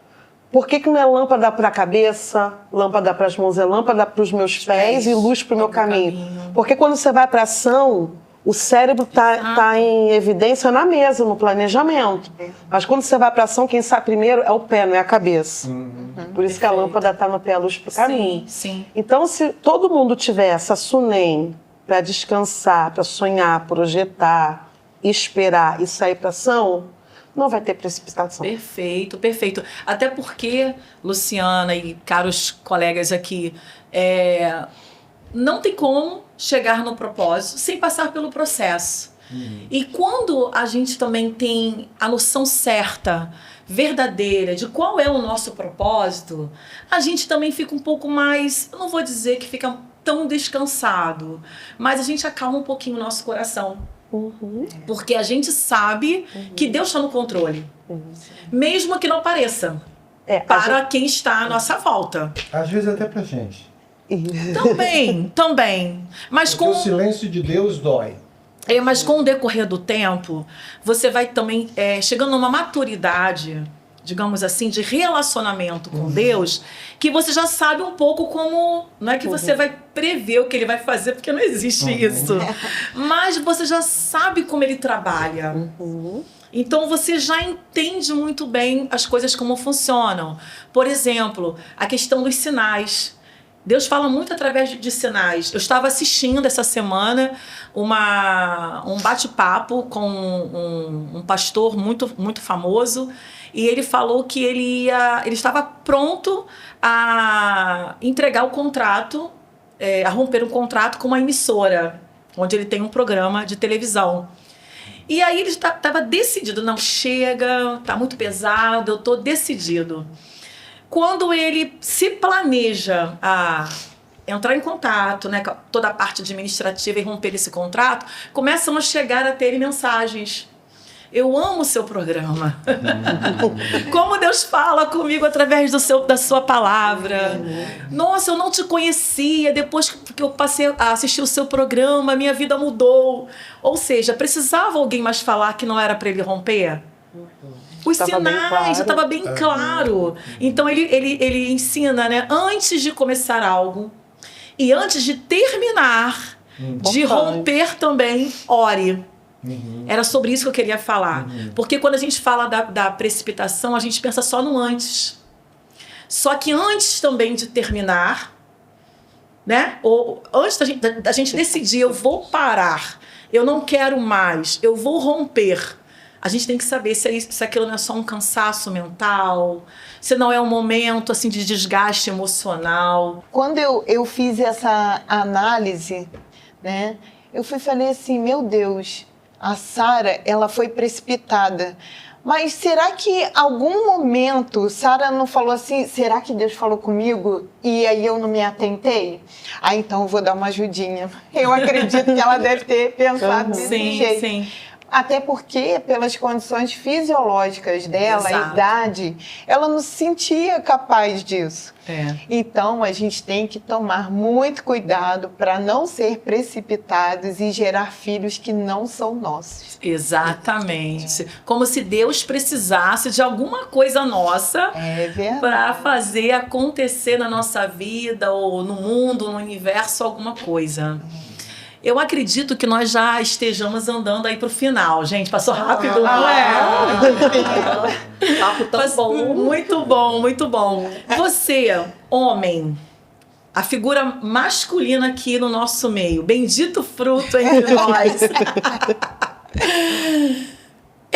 Por que não é lâmpada para a cabeça, lâmpada para as mãos, é lâmpada para os meus pés e luz para o meu caminho? Porque quando você vai para a ação, o cérebro tá em evidência na mesa, no planejamento. Mas quando você vai para a ação, quem sai primeiro é o pé, não é a cabeça. Por isso que a lâmpada está no pé, a luz para o caminho. Sim. Então, se todo mundo tiver essa Sunem para descansar, para sonhar, projetar, esperar e sair para a ação, não vai ter precipitação. Perfeito, perfeito. Até porque, Luciana e caros colegas aqui, não tem como chegar no propósito sem passar pelo processo. E quando a gente também tem a noção certa, verdadeira, de qual é o nosso propósito, a gente também fica um pouco mais, eu não vou dizer que fica tão descansado, mas a gente acalma um pouquinho o nosso coração. Porque a gente sabe que Deus está no controle. Mesmo que não pareça. Para quem está à nossa volta. Às vezes até pra gente. Também. Mas Porque o silêncio de Deus dói. mas com o decorrer do tempo, você vai também chegando numa maturidade, digamos assim, de relacionamento com Deus, que você já sabe um pouco como... Não é que você vai prever o que ele vai fazer, porque não existe isso. Mas você já sabe como ele trabalha. Então você já entende muito bem as coisas como funcionam. Por exemplo, a questão dos sinais. Deus fala muito através de sinais. Eu estava assistindo essa semana um bate-papo com um pastor muito famoso, e ele falou que ele estava pronto a entregar o contrato, a romper um contrato com uma emissora, onde ele tem um programa de televisão. E aí ele estava decidido, não chega, tá muito pesado, eu estou decidido. Quando ele se planeja a entrar em contato, né, com toda a parte administrativa e romper esse contrato, começam a chegar até ele mensagens. Eu amo o seu programa. Como Deus fala comigo através da sua palavra. Nossa, eu não te conhecia. Depois que eu passei a assistir o seu programa, minha vida mudou. Ou seja, precisava alguém mais falar que não era para ele romper? Os sinais, já estava bem claro. Então ele ensina, né? Antes de começar algo e antes de terminar, de romper também, ore. Era sobre isso que eu queria falar. Porque quando a gente fala da precipitação, a gente pensa só no antes. Só que antes também de terminar, né? Ou antes da gente decidir, eu vou parar, eu não quero mais, eu vou romper. A gente tem que saber se aquilo não é só um cansaço mental, se não é um momento assim de desgaste emocional. Quando eu fiz essa análise, né, eu falei assim, meu Deus, a Sara, ela foi precipitada. Mas será que algum momento Sara não falou assim, será que Deus falou comigo e aí eu não me atentei? Ah, então eu vou dar uma ajudinha. Eu acredito que ela deve ter pensado desse jeito. Sim. Até porque, pelas condições fisiológicas dela, Exato. a idade, ela não se sentia capaz disso. É. Então, a gente tem que tomar muito cuidado para não ser precipitados e gerar filhos que não são nossos. Exatamente. Como se Deus precisasse de alguma coisa nossa É verdade. para fazer acontecer na nossa vida ou no mundo, no universo, alguma coisa. Eu acredito que nós já estejamos andando aí pro final, gente. Passou rápido, não é? Papo tão bom. Muito bom, muito bom. Você, homem, a figura masculina aqui no nosso meio, bendito fruto entre nós.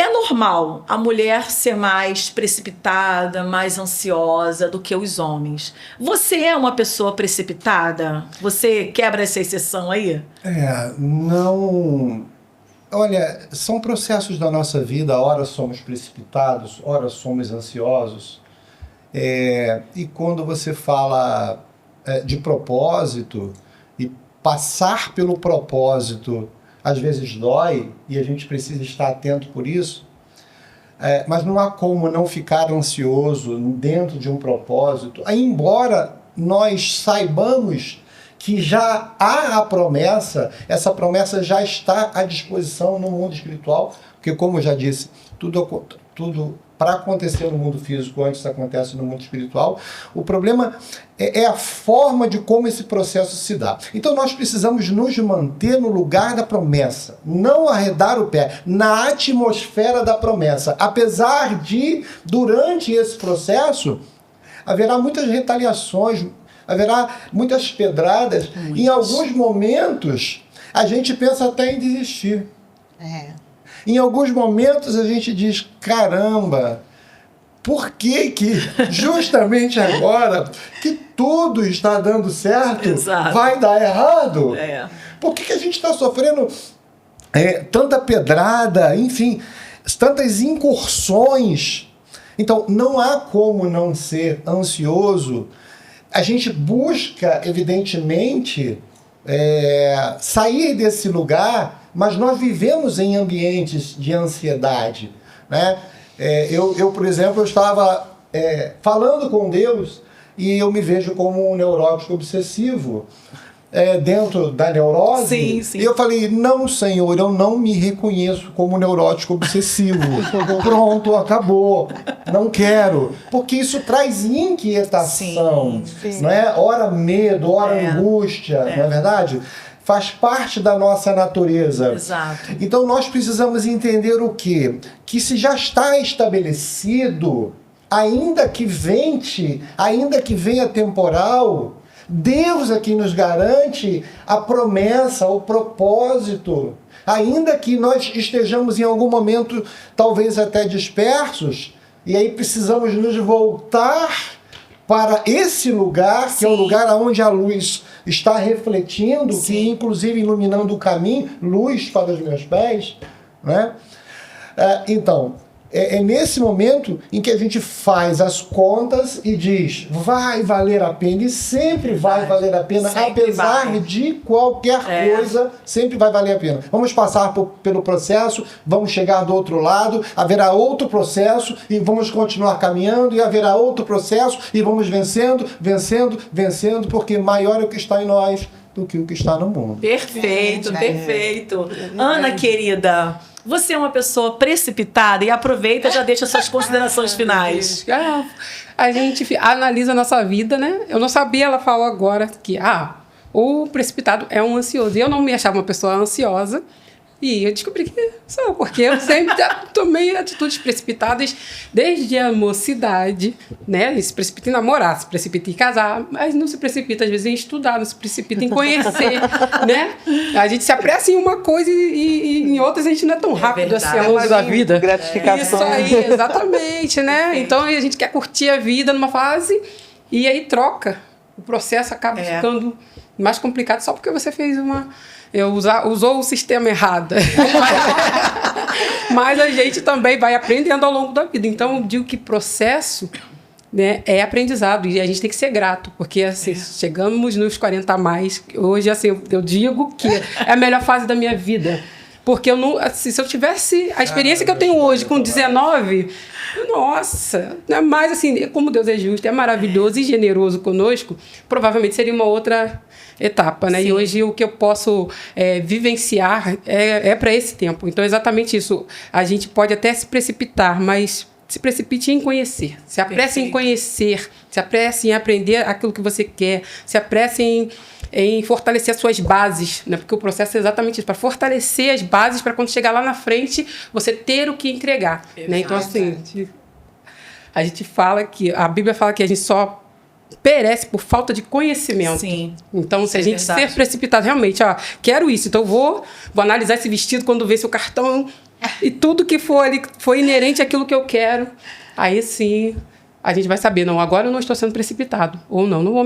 É normal a mulher ser mais precipitada, mais ansiosa do que os homens. Você é uma pessoa precipitada? Você quebra essa exceção aí? Não. Olha, são processos da nossa vida, ora somos precipitados, ora somos ansiosos. E quando você fala de propósito, e passar pelo propósito às vezes dói, e a gente precisa estar atento por isso, mas não há como não ficar ansioso dentro de um propósito, embora nós saibamos que já há a promessa, essa promessa já está à disposição no mundo espiritual, porque, como eu já disse, tudo para acontecer no mundo físico antes acontece no mundo espiritual. O problema é a forma de como esse processo se dá. Então nós precisamos nos manter no lugar da promessa, não arredar o pé, na atmosfera da promessa. Apesar de, durante esse processo, haverá muitas retaliações, haverá muitas pedradas. Em alguns momentos, a gente pensa até em desistir. Em alguns momentos a gente diz, caramba, por que justamente agora que tudo está dando certo, Exato. vai dar errado? Por que a gente está sofrendo tanta pedrada, enfim, tantas incursões? Então, não há como não ser ansioso. A gente busca, evidentemente, sair desse lugar, mas nós vivemos em ambientes de ansiedade, né? Eu, por exemplo, eu estava falando com Deus e eu me vejo como um neurótico obsessivo dentro da neurose. Sim. E eu falei, não, Senhor, eu não me reconheço como neurótico obsessivo. Pronto, acabou. Não quero. Porque isso traz inquietação. Sim. Não é? Ora medo, ora angústia, não é verdade? Faz parte da nossa natureza. Exato. Então nós precisamos entender o quê? Que se já está estabelecido, ainda que venha temporal, Deus é quem nos garante a promessa, o propósito. Ainda que nós estejamos em algum momento, talvez até dispersos, e aí precisamos nos voltar para esse lugar, que é o lugar onde a luz está refletindo, que inclusive iluminando o caminho, luz para os meus pés, né? Então, é nesse momento em que a gente faz as contas e diz, vai valer a pena, e sempre vai valer a pena, Sempre apesar vai. de qualquer coisa, sempre vai valer a pena. Vamos passar pelo processo, vamos chegar do outro lado, haverá outro processo e vamos continuar caminhando, e haverá outro processo e vamos vencendo, porque maior é o que está em nós do que o que está no mundo. Perfeito. Ana, querida, você é uma pessoa precipitada e aproveita e já deixa suas considerações finais. A gente analisa a nossa vida, né? Eu não sabia, ela falou agora que o precipitado é um ansioso. E eu não me achava uma pessoa ansiosa. E eu descobri que sou, porque eu sempre tomei atitudes precipitadas desde a mocidade, né? Se precipita em namorar, se precipita em casar, mas não se precipita, às vezes, em estudar, não se precipita em conhecer, né? A gente se apressa em uma coisa e em outras a gente não é tão rápido assim ao longo da vida. Gratificação. Isso aí, exatamente, né? Então a gente quer curtir a vida numa fase e aí troca. O processo acaba ficando mais complicado só porque você fez usou o sistema errado. Mas a gente também vai aprendendo ao longo da vida. Então, eu digo que processo, né, é aprendizado. E a gente tem que ser grato. Porque, assim, chegamos nos 40 a mais. Hoje, assim, eu digo que é a melhor fase da minha vida. Porque eu não, assim, se eu tivesse a experiência que eu tenho hoje com 19... Nossa, né? Mas assim, como Deus é justo, é maravilhoso e generoso conosco, provavelmente seria uma outra etapa, né? Sim. E hoje o que eu posso vivenciar é para esse tempo. Então, exatamente isso. A gente pode até se precipitar, mas se precipite em conhecer. Se apresse em conhecer, se apresse em aprender aquilo que você quer, se apresse em fortalecer as suas bases, né? Porque o processo é exatamente isso, para fortalecer as bases para quando chegar lá na frente, você ter o que entregar. Né? Então, assim, a gente fala que, a Bíblia fala que a gente só perece por falta de conhecimento. Sim. Então, se a gente ser precipitado, realmente, quero isso, então vou analisar esse vestido quando ver seu cartão e tudo que for ali, foi inerente àquilo que eu quero, aí sim... A gente vai saber, não, agora eu não estou sendo precipitado. Ou não vou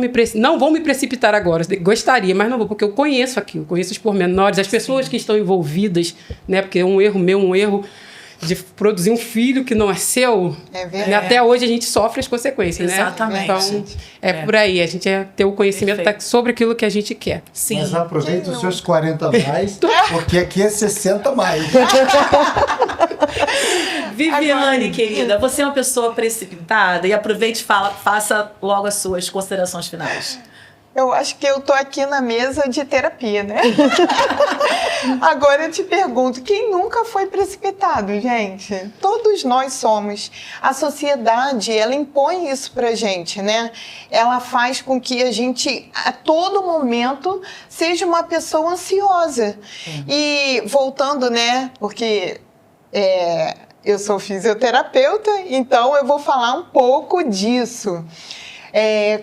me precipitar agora. Gostaria, mas não vou, porque eu conheço aquilo, conheço os pormenores, as pessoas que estão envolvidas, né? Porque um erro meu, um erro de produzir um filho que não é seu. É verdade. Né? Até hoje a gente sofre as consequências, exatamente. Né? Então, por aí. A gente ter o conhecimento sobre aquilo que a gente quer. Sim. Mas aproveita os seus 40 mais, porque aqui é 60 mais. Viviane, querida, você é uma pessoa precipitada e aproveite e faça logo as suas considerações finais. Eu acho que eu tô aqui na mesa de terapia, né? Agora eu te pergunto, quem nunca foi precipitado, gente? Todos nós somos. A sociedade, ela impõe isso pra gente, né? Ela faz com que a gente, a todo momento, seja uma pessoa ansiosa. E voltando, né? Porque eu sou fisioterapeuta, então eu vou falar um pouco disso.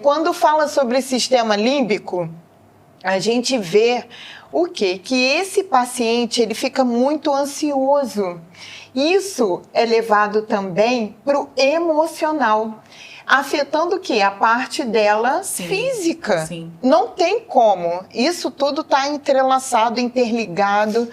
Quando fala sobre sistema límbico, a gente vê o quê? Que esse paciente ele fica muito ansioso. Isso é levado também para o emocional, afetando o quê? A parte dela física. Sim. Não tem como. Isso tudo está entrelaçado, interligado.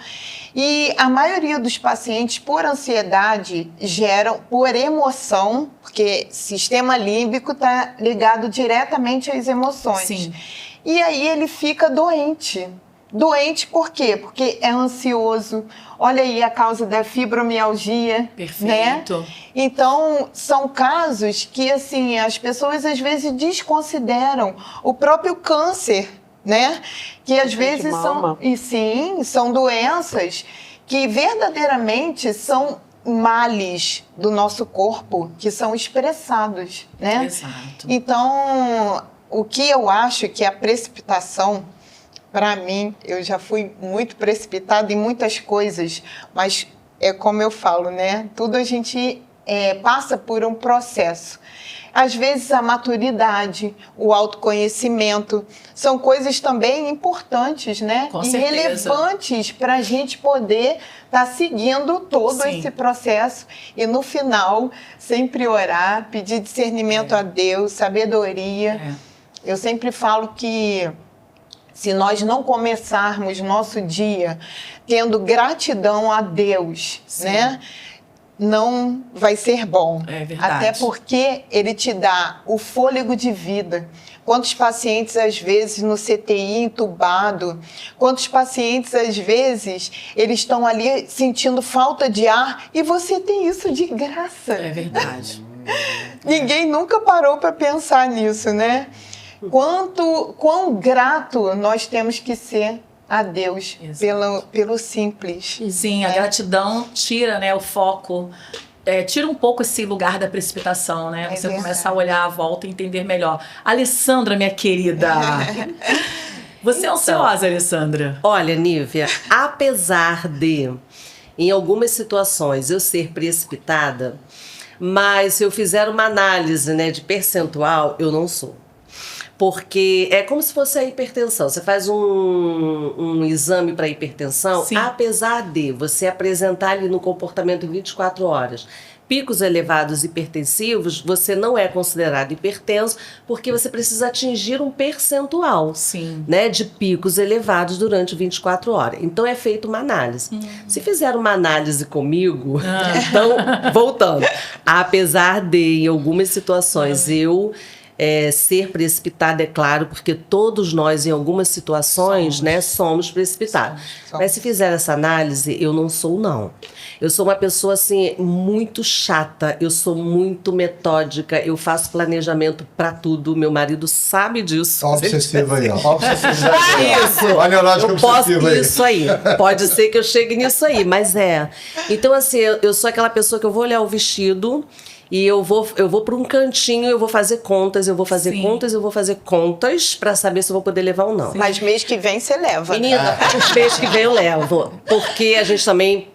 E a maioria dos pacientes, por ansiedade, geram por emoção, porque sistema límbico está ligado diretamente às emoções. Sim. E aí ele fica doente. Doente por quê? Porque é ansioso. Olha aí a causa da fibromialgia. Perfeito. Né? Então, são casos que assim, as pessoas às vezes desconsideram o próprio câncer, né? Que às vezes são doenças que verdadeiramente são males do nosso corpo que são expressados, né? Exato. Então, o que eu acho que a precipitação, para mim, eu já fui muito precipitada em muitas coisas, mas é como eu falo, né? Tudo a gente passa por um processo. Às vezes a maturidade, o autoconhecimento, são coisas também importantes, né? Com certeza. E relevantes para a gente poder estar seguindo todo esse processo e no final sempre orar, pedir discernimento a Deus, sabedoria. Eu sempre falo que se nós não começarmos nosso dia tendo gratidão a Deus, né? Não vai ser bom. É verdade. Até porque ele te dá o fôlego de vida. Quantos pacientes, às vezes, no CTI entubado, quantos pacientes, às vezes, eles estão ali sentindo falta de ar e você tem isso de graça. É verdade. Ninguém nunca parou para pensar nisso, né? Quão grato nós temos que ser a Deus pelo simples. Sim, a gratidão tira, né, o foco, tira um pouco esse lugar da precipitação, né? Você começa a olhar à volta e entender melhor. Alessandra, minha querida, Você é ansiosa, Alessandra? Olha, Nívia, apesar de, em algumas situações, eu ser precipitada, mas se eu fizer uma análise, né, de percentual, eu não sou. Porque é como se fosse a hipertensão. Você faz um exame para hipertensão, Sim. apesar de você apresentar ali no comportamento em 24 horas picos elevados hipertensivos, você não é considerado hipertenso porque você precisa atingir um percentual, Sim. né, de picos elevados durante 24 horas. Então é feita uma análise. Se fizer uma análise comigo, então, voltando, apesar de em algumas situações eu ser precipitada, é claro, porque todos nós, em algumas situações, né, somos precipitados. Mas se fizer essa análise, eu não sou, não. Eu sou uma pessoa, assim, muito chata, eu sou muito metódica, eu faço planejamento pra tudo, meu marido sabe disso. Obsessiva aí, ó. Obsessiva aí, ó. Isso. Olha a neurológica Eu posso obsessiva aí. isso aí. Pode ser que eu chegue nisso aí, mas é. Então, assim, eu sou aquela pessoa que eu vou olhar o vestido e eu vou para um cantinho, eu vou fazer contas, eu vou fazer Sim. contas, eu vou fazer contas pra saber se eu vou poder levar ou não. Mas mês que vem você leva. Menina, os peixes que vem eu levo. Porque a gente também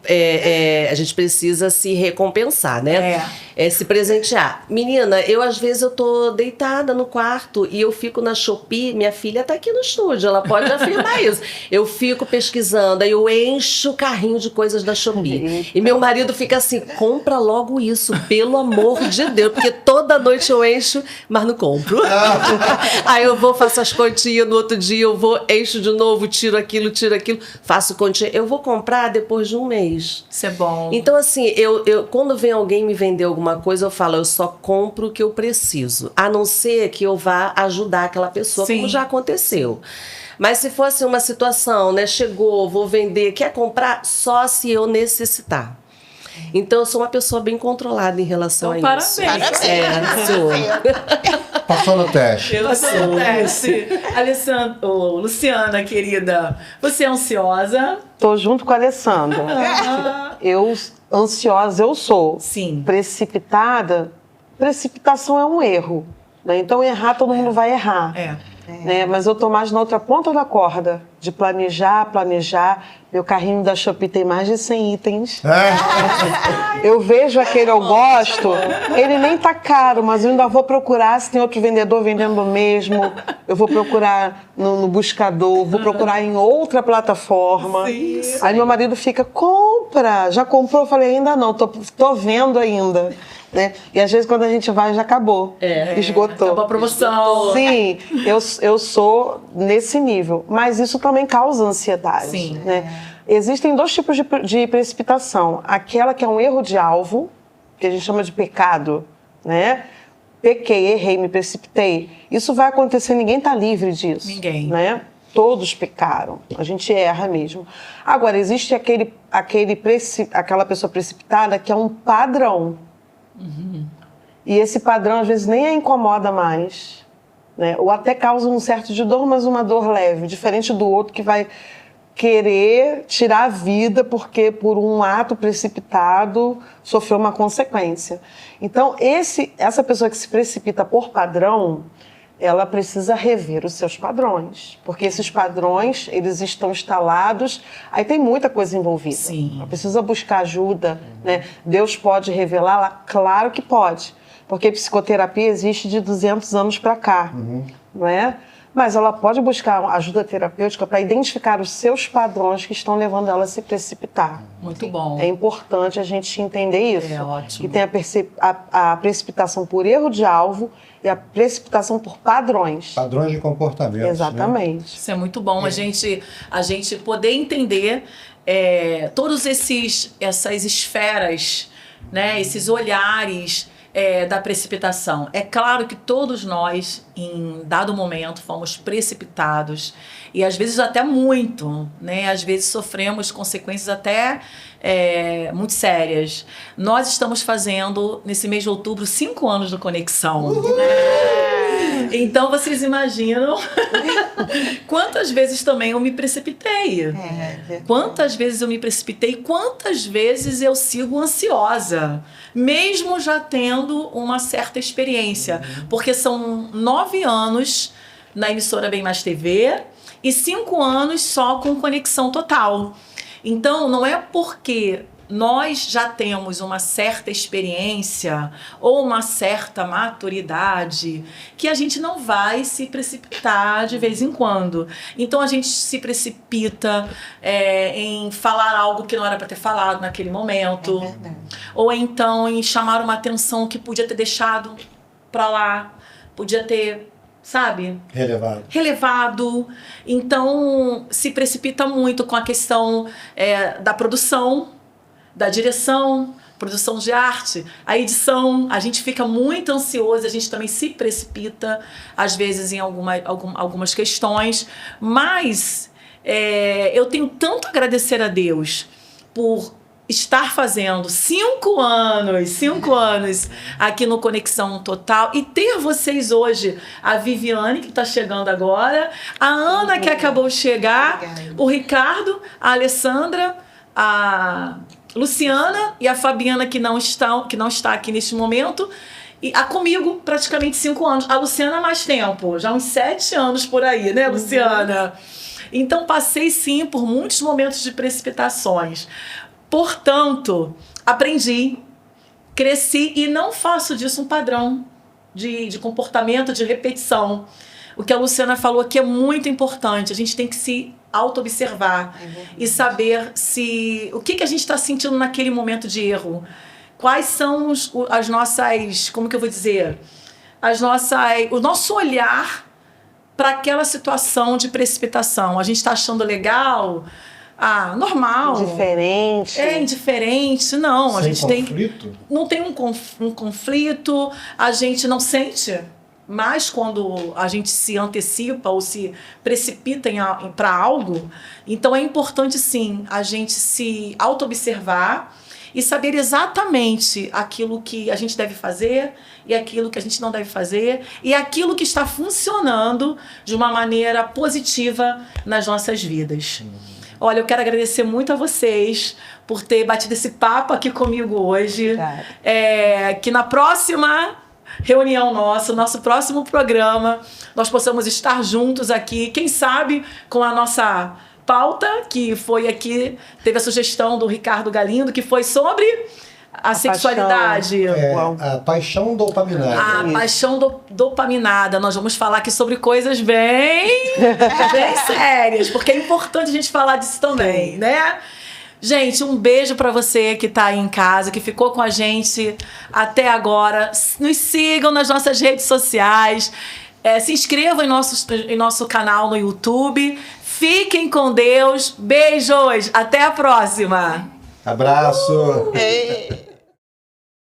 a gente precisa se recompensar, né? Se presentear. Menina, às vezes eu tô deitada no quarto e eu fico na Shopee, minha filha tá aqui no estúdio, ela pode afirmar isso. Eu fico pesquisando, aí eu encho o carrinho de coisas da Shopee. E meu marido fica assim, compra logo isso, pelo amor de Deus, porque toda noite eu encho, mas não compro. Aí eu vou, faço as continhas, no outro dia eu vou, encho de novo, tiro aquilo, faço continha. Eu vou comprar depois de um mês. Isso é bom. Então, assim, eu quando vem alguém me vender alguma coisa, eu falo, eu só compro o que eu preciso. A não ser que eu vá ajudar aquela pessoa, Sim. como já aconteceu. Mas se fosse uma situação, né, chegou, vou vender, quer comprar? Só se eu necessitar. Então, eu sou uma pessoa bem controlada em relação Então, a isso. parabéns. Sou. Passou no teste. Eu sou teste. Alessandra, Luciana, querida, você é ansiosa? Tô junto com a Alessandra. Ansiosa eu sou. Sim. Precipitada, precipitação é um erro. Né? Então, errar, todo mundo vai errar. Né? Mas eu tô mais na outra ponta da corda, de planejar. Meu carrinho da Shopee tem mais de 100 itens. Eu vejo aquele eu gosto, ele nem tá caro, mas eu ainda vou procurar se tem outro vendedor vendendo o mesmo. Eu vou procurar no buscador, vou procurar em outra plataforma. Sim. Aí meu marido fica, compra! Já comprou? Eu falei, ainda não, tô vendo ainda. Né? E às vezes quando a gente vai já acabou, esgotou. Acabou a promoção. Sim, eu sou nesse nível, mas isso também causa ansiedade. Sim. Né? Existem dois tipos de precipitação. Aquela que é um erro de alvo, que a gente chama de pecado, né? Pequei, errei, me precipitei. Isso vai acontecer, ninguém está livre disso. Ninguém. Né? Todos pecaram, a gente erra mesmo. Agora, existe aquela pessoa precipitada que é um padrão. E esse padrão às vezes nem a incomoda mais, né? Ou até causa um certo de dor, mas uma dor leve, diferente do outro que vai querer tirar a vida porque por um ato precipitado sofreu uma consequência. Então essa pessoa que se precipita por padrão, ela precisa rever os seus padrões, porque esses padrões, eles estão instalados, aí tem muita coisa envolvida. Sim. Ela precisa buscar ajuda, né? Deus pode revelá-la? Claro que pode, porque psicoterapia existe de 200 anos para cá, não é? Mas ela pode buscar ajuda terapêutica para identificar os seus padrões que estão levando ela a se precipitar. Muito bom. É importante a gente entender isso. É ótimo. Que tem a precipitação por erro de alvo e a precipitação por padrões. Padrões de comportamento. Exatamente. Isso é muito bom, a gente poder entender todos essas esferas, né, esses olhares da precipitação. É claro que todos nós, em dado momento, fomos precipitados e às vezes até muito, né? Às vezes sofremos consequências até muito sérias. Nós estamos fazendo, nesse mês de outubro, 5 anos do Conexão. Então, vocês imaginam quantas vezes também eu me precipitei. Quantas vezes eu me precipitei, quantas vezes eu sigo ansiosa, mesmo já tendo uma certa experiência. Porque são 9 anos na emissora Bem Mais TV e 5 anos só com Conexão Total. Então, não é porque nós já temos uma certa experiência ou uma certa maturidade que a gente não vai se precipitar de vez em quando. Então a gente se precipita em falar algo que não era para ter falado naquele momento. É verdade. Ou então em chamar uma atenção que podia ter deixado para lá, podia ter, sabe? Relevado. Então se precipita muito com a questão da produção, da direção, produção de arte, a edição. A gente fica muito ansioso, a gente também se precipita, às vezes, em algumas questões, mas eu tenho tanto a agradecer a Deus por estar fazendo 5 anos aqui no Conexão Total e ter vocês hoje, a Viviane, que está chegando agora, a Ana, que acabou de chegar, o Ricardo, a Alessandra, a Luciana e a Fabiana, que não está aqui neste momento, e comigo praticamente 5 anos. A Luciana há mais tempo, já uns 7 anos por aí, né, Luciana? Então passei sim por muitos momentos de precipitações. Portanto, aprendi, cresci e não faço disso um padrão de comportamento, de repetição. O que a Luciana falou aqui é muito importante. A gente tem que se auto-observar e saber o que a gente está sentindo naquele momento de erro. Quais são as nossas, como que eu vou dizer? O nosso olhar para aquela situação de precipitação. A gente está achando legal? Normal. Indiferente. Indiferente. Não, a gente conflito? não tem um conflito, a gente não sente. Mas quando a gente se antecipa ou se precipita para algo, então é importante sim a gente se auto-observar e saber exatamente aquilo que a gente deve fazer e aquilo que a gente não deve fazer e aquilo que está funcionando de uma maneira positiva nas nossas vidas. Olha, eu quero agradecer muito a vocês por ter batido esse papo aqui comigo hoje. Que na próxima reunião nosso próximo programa, nós possamos estar juntos aqui, quem sabe com a nossa pauta, que foi aqui, teve a sugestão do Ricardo Galindo, que foi sobre a sexualidade. A paixão dopaminada. A paixão dopaminada. Nós vamos falar aqui sobre coisas bem sérias, porque é importante a gente falar disso também, né? Gente, um beijo pra você que tá aí em casa, que ficou com a gente até agora. Nos sigam nas nossas redes sociais. Se inscrevam em nosso canal no YouTube. Fiquem com Deus. Beijos. Até a próxima. Abraço. Ei.